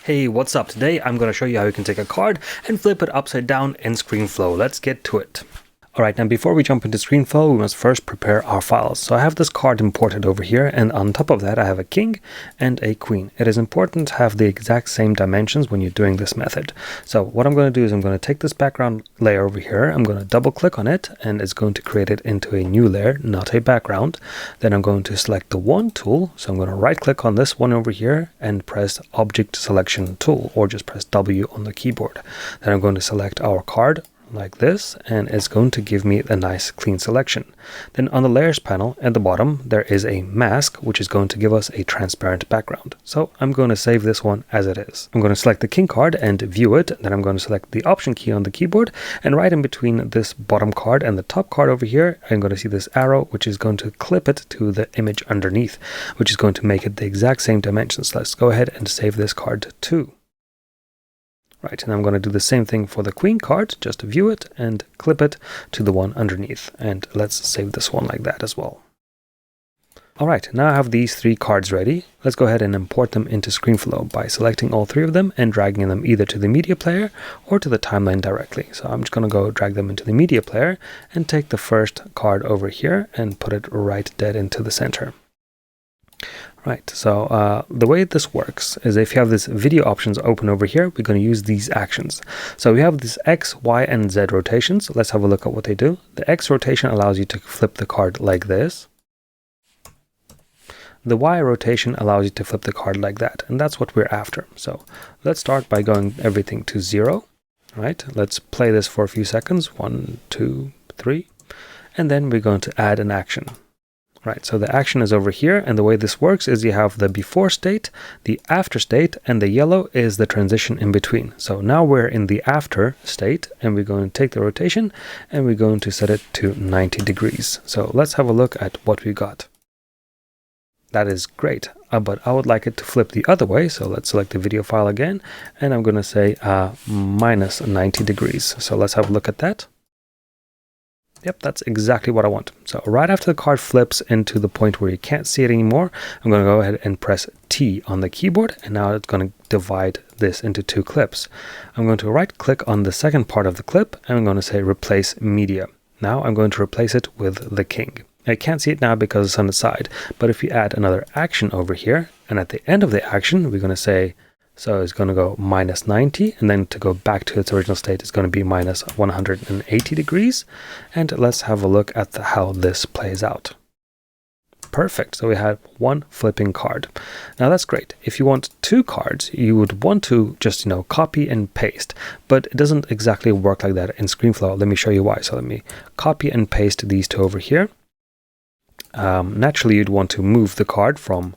Hey, what's up? Today I'm going to show you how you can take a card and flip it upside down in ScreenFlow. Let's get to it. Alright, now before we jump into ScreenFlow, we must first prepare our files. So I have this card imported over here, and on top of that I have a king and a queen. It is important to have the exact same dimensions when you're doing this method. So what I'm going to do is I'm going to take this background layer over here, I'm going to double click on it, and it's going to create it into a new layer, not a background. Then I'm going to select the wand tool, so I'm going to right click on this one over here and press Object Selection Tool, or just press W on the keyboard. Then I'm going to select our card like this, and it's going to give me a nice clean selection. Then on the layers panel at the bottom there is a mask, which is going to give us a transparent background. So I'm going to save this one as it is. I'm going to select the king card and view it. Then I'm going to select the option key on the keyboard, and right in between this bottom card and the top card over here I'm going to see this arrow, which is going to clip it to the image underneath, which is going to make it the exact same dimensions. Let's go ahead and save this card too. Right, and I'm going to do the same thing for the queen card, just to view it and clip it to the one underneath. And let's save this one like that as well. Alright, now I have these three cards ready. Let's go ahead and import them into ScreenFlow by selecting all three of them and dragging them either to the media player or to the timeline directly. So I'm just going to go drag them into the media player and take the first card over here and put it right dead into the center. Right, so the way this works is if you have this video options open over here, we're going to use these actions. So we have these X, Y, and Z rotations. Let's have a look at what they do. The X rotation allows you to flip the card like this. The Y rotation allows you to flip the card like that, and that's what we're after. So let's start by going everything to 0. Right, let's play this for a few seconds. 1, 2, 3, and then we're going to add an action. Right, so the action is over here, and the way this works is you have the before state, the after state, and the yellow is the transition in between. So now we're in the after state, and we're going to take the rotation and we're going to set it to 90 degrees. So let's have a look at what we got. That is great, but I would like it to flip the other way. So let's select the video file again, and I'm going to say minus 90 degrees. So let's have a look at that. Yep, that's exactly what I want. So right after the card flips into the point where you can't see it anymore, I'm going to go ahead and press T on the keyboard, and now it's going to divide this into two clips. I'm going to right click on the second part of the clip, and I'm going to say replace media. Now I'm going to replace it with the king. I can't see it now because it's on the side, but if we add another action over here, and at the end of the action we're going to say, so it's going to go minus 90, and then to go back to its original state, it's going to be minus 180 degrees. And let's have a look at how this plays out. Perfect. So we have one flipping card. Now that's great. If you want two cards, you would want to just, copy and paste, but it doesn't exactly work like that in ScreenFlow. Let me show you why. So let me copy and paste these two over here. Naturally, you'd want to move the card from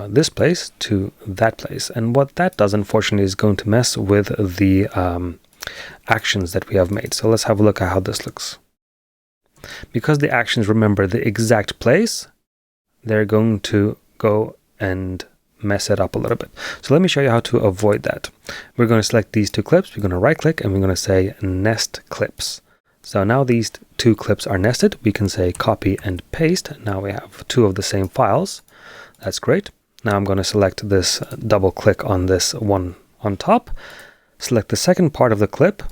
this place to that place, and what that does, unfortunately, is going to mess with the actions that we have made. So let's have a look at how this looks. Because the actions remember the exact place, they're going to go and mess it up a little bit. So let me show you how to avoid that. We're going to select these two clips, we're going to right click, and we're going to say nest clips. So now these two clips are nested. We can say copy and paste. Now we have two of the same files. That's great. Now I'm going to select this, double click on this one on top, select the second part of the clip,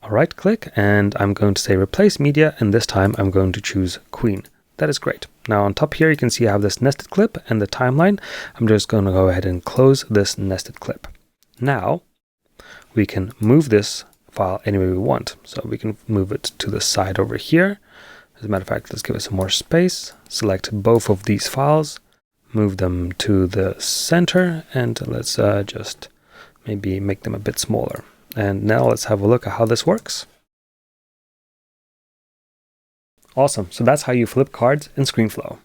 right click, and I'm going to say replace media, and this time I'm going to choose queen. That is great. Now on top here you can see I have this nested clip and the timeline. I'm just going to go ahead and close this nested clip. Now we can move this file any way we want. So we can move it to the side over here. As a matter of fact, let's give it some more space. Select both of these files, move them to the center, and let's just maybe make them a bit smaller. And now let's have a look at how this works. Awesome. So that's how you flip cards in ScreenFlow.